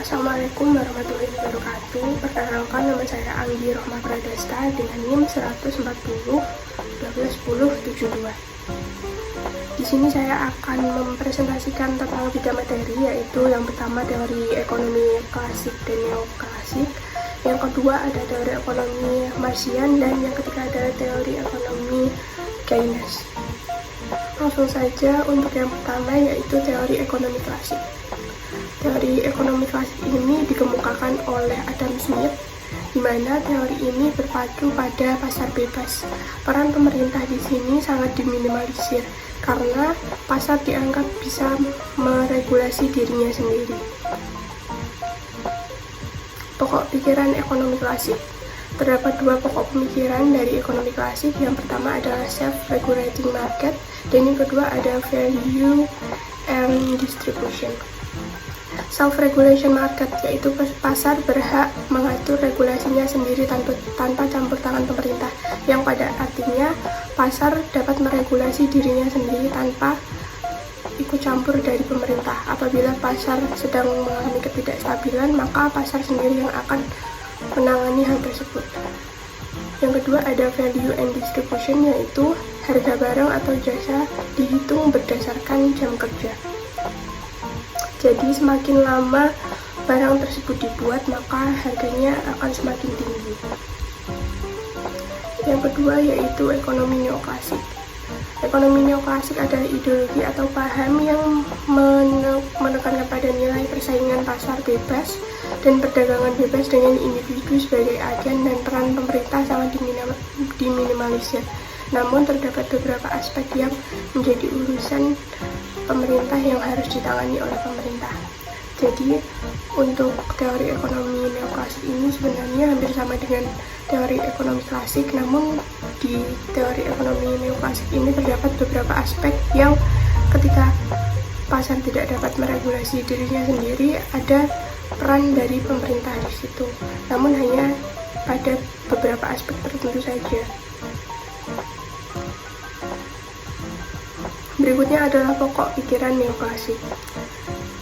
Assalamualaikum warahmatullahi wabarakatuh. Perkenalkan, nama saya Anggi Rohmah Pradasta dengan NIM 140 121072. Di sini saya akan mempresentasikan tentang 3 materi, yaitu yang pertama teori ekonomi klasik dan neoklasik, yang kedua ada teori ekonomi Marxian, dan yang ketiga adalah teori ekonomi Keynes. Langsung saja untuk yang pertama, yaitu teori ekonomi klasik. Teori ekonomi klasik ini dikemukakan oleh Adam Smith, di mana teori ini berpacu pada pasar bebas. Peran pemerintah di sini sangat diminimalisir karena pasar dianggap bisa meregulasi dirinya sendiri. Pokok pikiran ekonomi klasik. Terdapat 2 pokok pemikiran dari ekonomi klasik. Yang pertama adalah self-regulating market, dan yang kedua ada value and distribution. Self-regulation market, yaitu pasar berhak mengatur regulasinya sendiri tanpa campur tangan pemerintah, yang pada artinya pasar dapat meregulasi dirinya sendiri tanpa ikut campur dari pemerintah. Apabila pasar sedang mengalami ketidakstabilan, maka pasar sendiri yang akan menangani hal tersebut. Yang kedua ada value and distribution, yaitu harga barang atau jasa dihitung berdasarkan jam kerja. Jadi semakin lama barang tersebut dibuat, maka harganya akan semakin tinggi. Yang kedua yaitu ekonomi neoklasik. Ekonomi neoklasik adalah ideologi atau paham yang menekankan pada nilai persaingan pasar bebas dan perdagangan bebas dengan individu sebagai agen, dan peran pemerintah sangat diminimalisir. Namun terdapat beberapa aspek yang menjadi urusan pemerintah yang harus ditangani oleh pemerintah. Jadi untuk teori ekonomi neoklasik ini sebenarnya hampir sama dengan teori ekonomi klasik, namun di teori ekonomi neoklasik ini terdapat beberapa aspek yang ketika pasar tidak dapat meregulasi dirinya sendiri, ada peran dari pemerintah di situ, namun hanya pada beberapa aspek tertentu saja. Berikutnya adalah pokok pikiran neoklasik.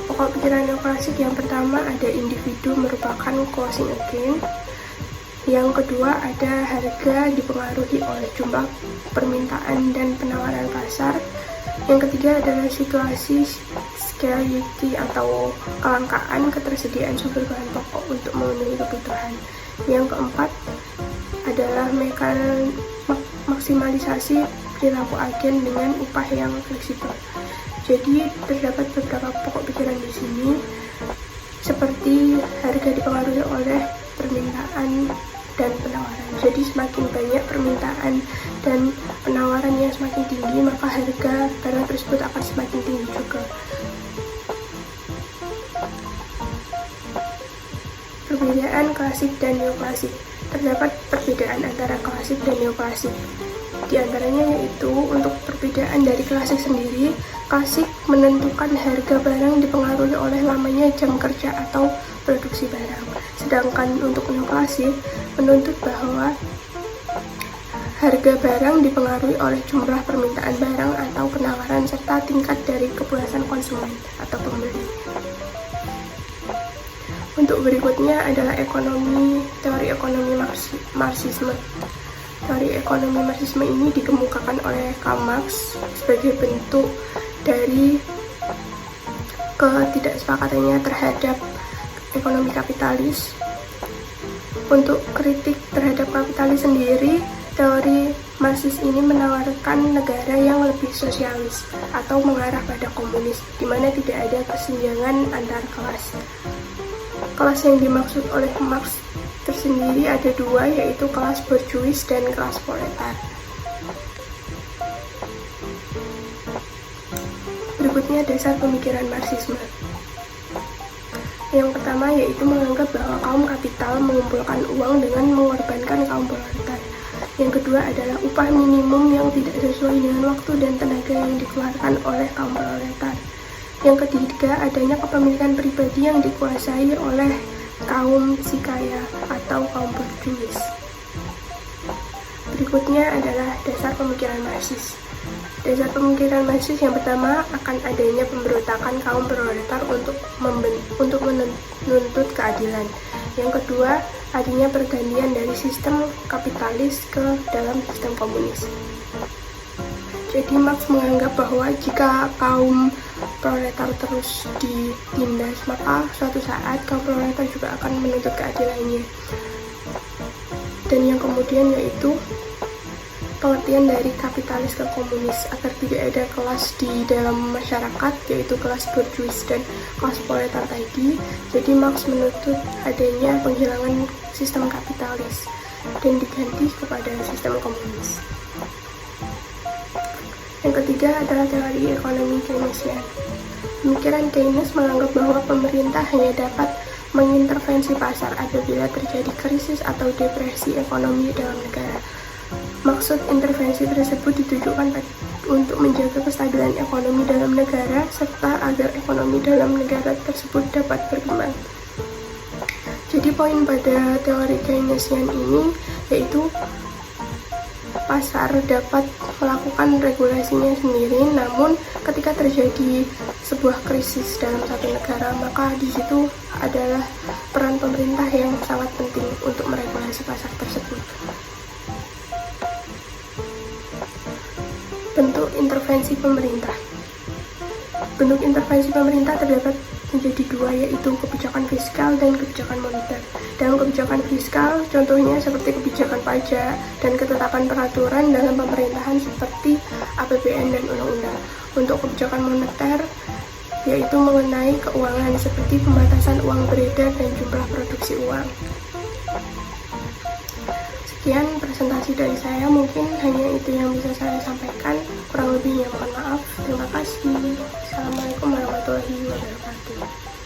Pokok pikiran neoklasik yang pertama ada individu merupakan closing agent. Yang kedua ada harga dipengaruhi oleh jumlah permintaan dan penawaran pasar. Yang ketiga adalah situasi scarcity atau kelangkaan ketersediaan sumber bahan pokok untuk memenuhi kebutuhan. Yang keempat adalah maksimalisasi perilaku agen dengan upah yang fleksibel. Jadi terdapat beberapa pokok pikiran di sini, seperti harga dipengaruhi oleh permintaan dan penawaran. Jadi semakin banyak permintaan dan penawaran yang semakin tinggi, maka harga barang tersebut akan semakin tinggi juga. Perbedaan klasik dan neoklasik. Terdapat perbedaan antara klasik dan neoklasik. Di antaranya yaitu untuk perbedaan dari klasik sendiri, klasik menentukan harga barang dipengaruhi oleh lamanya jam kerja atau produksi barang. Sedangkan untuk neoklasik menuntut bahwa harga barang dipengaruhi oleh jumlah permintaan barang atau penawaran serta tingkat dari kepuasan konsumen atau pembeli. Untuk berikutnya adalah teori ekonomi Marxisme. Teori ekonomi Marxisme ini dikemukakan oleh Karl Marx sebagai bentuk dari ketidaksepakatannya terhadap ekonomi kapitalis. Untuk kritik terhadap kapitalis sendiri, teori Marxis ini menawarkan negara yang lebih sosialis atau mengarah pada komunis, di mana tidak ada kesenjangan antar kelas. Kelas yang dimaksud oleh Marx tersendiri ada 2, yaitu kelas borjuis dan kelas proletar. Berikutnya dasar pemikiran Marxisme. Yang pertama yaitu menganggap bahwa kaum kapital mengumpulkan uang dengan mengorbankan kaum proletar. Yang kedua adalah upah minimum yang tidak sesuai dengan waktu dan tenaga yang dikeluarkan oleh kaum proletar. Yang ketiga adanya kepemilikan pribadi yang dikuasai oleh kaum si kaya atau kaum borjuis. Berikutnya adalah dasar pemikiran Marxis. Dasar pemikiran Marxis yang pertama akan adanya pemberontakan kaum proletar untuk menuntut keadilan. Yang kedua, adanya pergantian dari sistem kapitalis ke dalam sistem komunis. Jadi Marx menganggap bahwa jika kaum proletar terus ditindas, maka suatu saat kaum proletar juga akan menuntut keadilannya. Dan yang kemudian yaitu pengertian dari kapitalis ke komunis, agar tidak ada kelas di dalam masyarakat, yaitu kelas bourgeois dan kelas proletar tadi. Jadi Marx menuntut adanya penghilangan sistem kapitalis dan diganti kepada sistem komunis. Yang ketiga adalah teori ekonomi Keynesian. Pemikiran Keynes menganggap bahwa pemerintah hanya dapat mengintervensi pasar apabila terjadi krisis atau depresi ekonomi dalam negara. Maksud intervensi tersebut ditujukan untuk menjaga kestabilan ekonomi dalam negara serta agar ekonomi dalam negara tersebut dapat berkembang. Jadi poin pada teori Keynesian ini yaitu pasar dapat melakukan regulasinya sendiri, namun ketika terjadi sebuah krisis dalam satu negara, maka di situ adalah peran pemerintah yang sangat penting untuk meregulasi pasar tersebut. Bentuk intervensi pemerintah. Bentuk intervensi pemerintah terdapat menjadi dua, yaitu kebijakan fiskal dan kebijakan moneter. Dalam kebijakan fiskal, contohnya seperti kebijakan pajak dan ketetapan peraturan dalam pemerintahan seperti APBN dan undang-undang. Untuk kebijakan moneter, yaitu mengenai keuangan seperti pembatasan uang beredar dan jumlah produksi uang. Sekian presentasi dari saya, mungkin hanya itu yang bisa saya sampaikan. Kurang lebihnya mohon maaf. Terima kasih. Assalamualaikum warahmatullahi wabarakatuh.